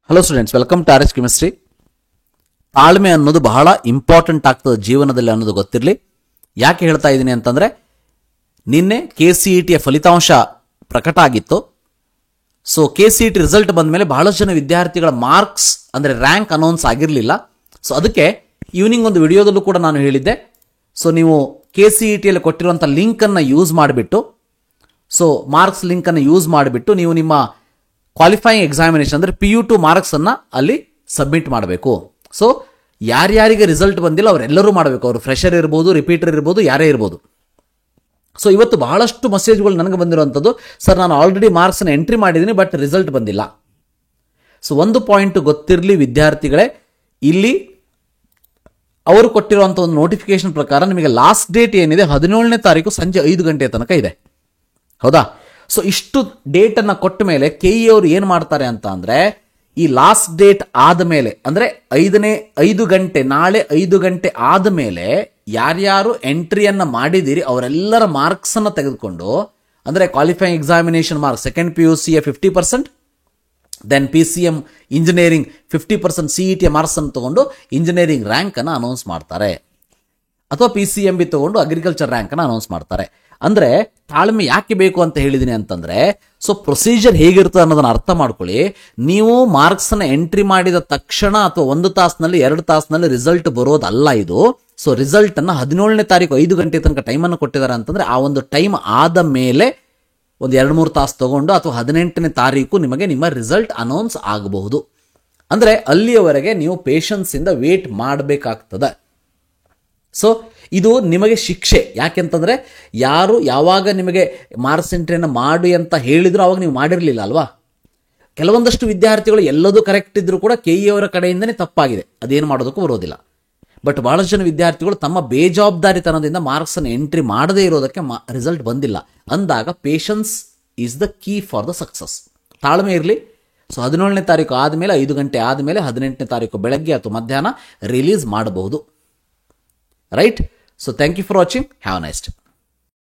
Hello students, welcome to RS chemistry. ತಾಳ್ಮೆ ಅನ್ನೋದು ಬಹಳ ಇಂಪಾರ್ಟೆಂಟ್ ಆಗ್ತದೆ ಜೀವನದಲ್ಲಿ ಅನ್ನೋದು ಗೊತ್ತಿರಲಿ. ಯಾಕೆ ಹೇಳ್ತಾ ಇದ್ದೀನಿ ಅಂತಂದರೆ, ನಿನ್ನೆ KCETಯ ಫಲಿತಾಂಶ ಪ್ರಕಟ ಆಗಿತ್ತು. ಸೊ KCET ರಿಸಲ್ಟ್ ಬಂದ ಮೇಲೆ ಬಹಳಷ್ಟು ಜನ ವಿದ್ಯಾರ್ಥಿಗಳ ಮಾರ್ಕ್ಸ್ ಅಂದರೆ ರ್ಯಾಂಕ್ ಅನೌನ್ಸ್ ಆಗಿರಲಿಲ್ಲ. ಸೊ ಅದಕ್ಕೆ ಈವ್ನಿಂಗ್ ಒಂದು ವಿಡಿಯೋದಲ್ಲೂ ಕೂಡ ನಾನು ಹೇಳಿದ್ದೆ. ಸೊ ನೀವು KCETಯಲ್ಲಿ ಕೊಟ್ಟಿರುವಂಥ ಲಿಂಕನ್ನು ಯೂಸ್ ಮಾಡಿಬಿಟ್ಟು, ಸೊ ಮಾರ್ಕ್ಸ್ ಲಿಂಕನ್ನು ಯೂಸ್ ಮಾಡಿಬಿಟ್ಟು ನೀವು ನಿಮ್ಮ ಕ್ವಾಲಿಫೈಯಿಂಗ್ ಎಕ್ಸಾಮಿನೇಷನ್ ಅಂದರೆ PU2 ಮಾರ್ಕ್ಸನ್ನು ಅಲ್ಲಿ ಸಬ್ಮಿಟ್ ಮಾಡಬೇಕು. ಸೊ ಯಾರ್ಯಾರಿಗೆ ರಿಸಲ್ಟ್ ಬಂದಿಲ್ಲ ಅವರೆಲ್ಲರೂ ಮಾಡಬೇಕು. ಅವರು ಫ್ರೆಷರ್ ಇರ್ಬೋದು, ರಿಪೀಟರ್ ಇರ್ಬೋದು, ಯಾರೇ ಇರ್ಬೋದು. ಸೊ ಇವತ್ತು ಬಹಳಷ್ಟು ಮೆಸೇಜ್ಗಳು ನನಗೆ ಬಂದಿರುವಂಥದ್ದು, ಸರ್ ನಾನು ಆಲ್ರೆಡಿ ಮಾರ್ಕ್ಸನ್ನು ಎಂಟ್ರಿ ಮಾಡಿದ್ದೀನಿ ಬಟ್ ರಿಸಲ್ಟ್ ಬಂದಿಲ್ಲ. ಸೊ ಒಂದು ಪಾಯಿಂಟ್ ಗೊತ್ತಿರಲಿ ವಿದ್ಯಾರ್ಥಿಗಳೇ, ಇಲ್ಲಿ ಅವರು ಕೊಟ್ಟಿರುವಂಥ ಒಂದು ನೋಟಿಫಿಕೇಶನ್ ಪ್ರಕಾರ ನಿಮಗೆ ಲಾಸ್ಟ್ ಡೇಟ್ ಏನಿದೆ 17ನೇ ತಾರೀಕು ಸಂಜೆ 5 ಗಂಟೆ ತನಕ ಇದೆ. ಹೌದಾ? ಸೊ ಇಷ್ಟು ಡೇಟನ್ನು ಕೊಟ್ಟ ಮೇಲೆ KE ಅವರು ಏನು ಮಾಡ್ತಾರೆ ಅಂತ ಅಂದರೆ, ಈ ಲಾಸ್ಟ್ ಡೇಟ್ ಆದ ಮೇಲೆ ಅಂದರೆ 5 ಗಂಟೆ, ನಾಳೆ 5 ಗಂಟೆ ಆದ ಮೇಲೆ ಯಾರ್ಯಾರು ಎಂಟ್ರಿಯನ್ನು ಮಾಡಿದಿರಿ ಅವರೆಲ್ಲರ ಮಾರ್ಕ್ಸನ್ನು ತೆಗೆದುಕೊಂಡು, ಅಂದರೆ ಕ್ವಾಲಿಫೈಯಿಂಗ್ ಎಕ್ಸಾಮಿನೇಷನ್ ಮಾರ್ಕ್ಸ್ ಸೆಕೆಂಡ್ PUCಯ 50%, ದೆನ್ PCM ಇಂಜಿನಿಯರಿಂಗ್ 50%, CETಯ ಮಾರ್ಕ್ಸನ್ನು ತಗೊಂಡು ಇಂಜಿನಿಯರಿಂಗ್ ರ್ಯಾಂಕನ್ನು ಅನೌನ್ಸ್ ಮಾಡ್ತಾರೆ, ಅಥವಾ PCMB ತಗೊಂಡು ಅಗ್ರಿಕಲ್ಚರ್ ರ್ಯಾಂಕನ್ನು ಅನೌನ್ಸ್ ಮಾಡ್ತಾರೆ. ಅಂದರೆ ತಾಳ್ಮೆ ಯಾಕೆ ಬೇಕು ಅಂತ ಹೇಳಿದ್ದೀನಿ ಅಂತಂದರೆ, ಸೊ ಪ್ರೊಸೀಜರ್ ಹೇಗಿರ್ತದೆ ಅನ್ನೋದನ್ನು ಅರ್ಥ ಮಾಡ್ಕೊಳ್ಳಿ. ನೀವು ಮಾರ್ಕ್ಸನ್ನು ಎಂಟ್ರಿ ಮಾಡಿದ ತಕ್ಷಣ ಅಥವಾ 1 ತಾಸಿನಲ್ಲಿ 2 ತಾಸಿನಲ್ಲಿ ರಿಸಲ್ಟ್ ಬರೋದಲ್ಲ ಇದು. ಸೊ ರಿಸಲ್ಟನ್ನು 17ನೇ ತಾರೀಕು 5 ಗಂಟೆ ತನಕ ಟೈಮನ್ನು ಕೊಟ್ಟಿದ್ದಾರೆ ಅಂತಂದರೆ, ಆ ಒಂದು ಟೈಮ್ ಆದ ಮೇಲೆ ಒಂದು 2-3 ತಾಸು ತಗೊಂಡು ಅಥವಾ 18ನೇ ತಾರೀಕು ನಿಮಗೆ ನಿಮ್ಮ ರಿಸಲ್ಟ್ ಅನೌನ್ಸ್ ಆಗಬಹುದು. ಅಂದರೆ ಅಲ್ಲಿಯವರೆಗೆ ನೀವು ಪೇಷನ್ಸಿಂದ ವೇಟ್ ಮಾಡಬೇಕಾಗ್ತದೆ. ಸೊ ಇದು ನಿಮಗೆ ಶಿಕ್ಷೆ. ಯಾಕೆಂತಂದರೆ ಯಾರು ಯಾವಾಗ ನಿಮಗೆ ಮಾರ್ಕ್ಸ್ ಎಂಟ್ರಿಯನ್ನು ಮಾಡಿ ಅಂತ ಹೇಳಿದ್ರು ಅವಾಗ ನೀವು ಮಾಡಿರಲಿಲ್ಲ ಅಲ್ವಾ. ಕೆಲವೊಂದಷ್ಟು ವಿದ್ಯಾರ್ಥಿಗಳು ಎಲ್ಲದೂ ಕರೆಕ್ಟ್ ಇದ್ದರೂ ಕೂಡ KE ಅವರ ಕಡೆಯಿಂದನೇ ತಪ್ಪಾಗಿದೆ, ಅದೇನು ಮಾಡೋದಕ್ಕೂ ಬರೋದಿಲ್ಲ. ಬಟ್ ಬಹಳಷ್ಟು ಜನ ವಿದ್ಯಾರ್ಥಿಗಳು ತಮ್ಮ ಬೇಜವಾಬ್ದಾರಿತನದಿಂದ ಮಾರ್ಕ್ಸನ್ನು ಎಂಟ್ರಿ ಮಾಡದೇ ಇರೋದಕ್ಕೆ ರಿಸಲ್ಟ್ ಬಂದಿಲ್ಲ ಅಂದಾಗ patience is the key for the success. ತಾಳ್ಮೆ ಇರಲಿ. ಸೊ 17ನೇ ತಾರೀಕು ಆದಮೇಲೆ 5 ಗಂಟೆ ಆದಮೇಲೆ 18ನೇ ತಾರೀಕು ಬೆಳಗ್ಗೆ ಅಥವಾ ಮಧ್ಯಾಹ್ನ ರಿಲೀಸ್ ಮಾಡಬಹುದು. Right? So thank you for watching. Have a nice day.